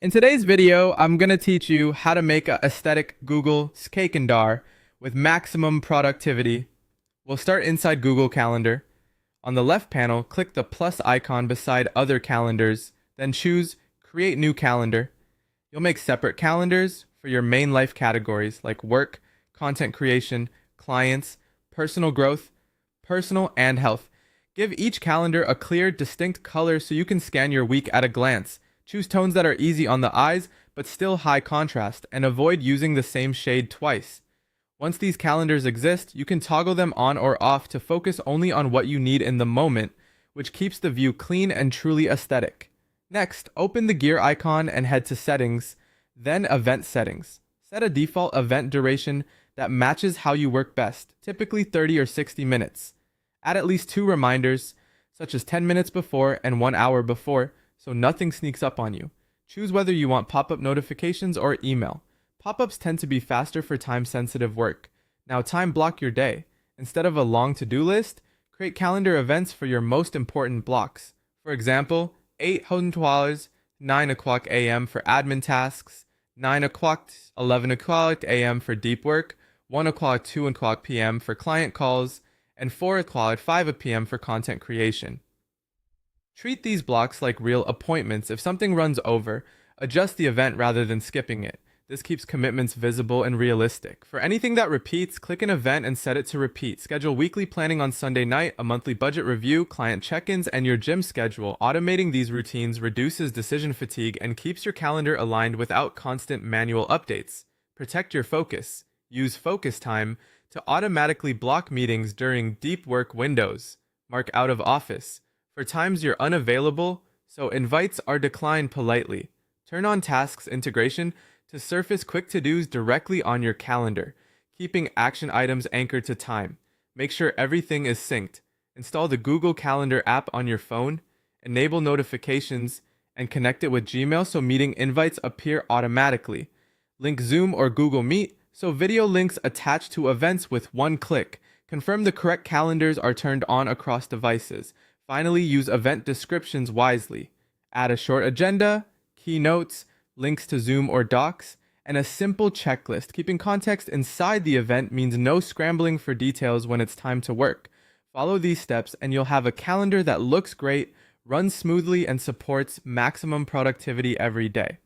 In today's video, I'm going to teach you how to make an aesthetic Google Calendar with maximum productivity. We'll start inside Google Calendar. On the left panel, click the plus icon beside other calendars, then choose Create New Calendar. You'll make separate calendars for your main life categories like work, content creation, clients, personal growth, personal, and health. Give each calendar a clear, distinct color so you can scan your week at a glance. Choose tones that are easy on the eyes but still high contrast, and avoid using the same shade twice. Once these calendars exist, you can toggle them on or off to focus only on what you need in the moment, which keeps the view clean and truly aesthetic. Next, open the gear icon and head to Settings, then Event Settings. Set a default event duration that matches how you work best, typically 30 or 60 minutes. Add at least 2 reminders, such as 10 minutes before and 1 hour before, so nothing sneaks up on you. Choose whether you want pop-up notifications or email. Pop-ups tend to be faster for time-sensitive work. Now time block your day. Instead of a long to-do list, create calendar events for your most important blocks. For example, 8:00 9 o'clock a.m. for admin tasks, 9 o'clock 11 o'clock a.m. for deep work, 1 o'clock 2 o'clock p.m. for client calls, and 4 o'clock 5 p.m. for content creation. Treat these blocks like real appointments. If something runs over, adjust the event rather than skipping it. This keeps commitments visible and realistic. For anything that repeats, click an event and set it to repeat. Schedule weekly planning on Sunday night, a monthly budget review, client check-ins, and your gym schedule. Automating these routines reduces decision fatigue and keeps your calendar aligned without constant manual updates. Protect your focus. Use focus time to automatically block meetings during deep work windows. Mark out of office for times you're unavailable, so invites are declined politely. Turn on tasks integration to surface quick to-dos directly on your calendar, keeping action items anchored to time. Make sure everything is synced. Install the Google Calendar app on your phone, enable notifications, and connect it with Gmail so meeting invites appear automatically. Link Zoom or Google Meet so video links attach to events with one click. Confirm the correct calendars are turned on across devices. Finally, use event descriptions wisely. Add a short agenda, keynotes, links to Zoom or Docs, and a simple checklist. Keeping context inside the event means no scrambling for details when it's time to work. Follow these steps and you'll have a calendar that looks great, runs smoothly, and supports maximum productivity every day.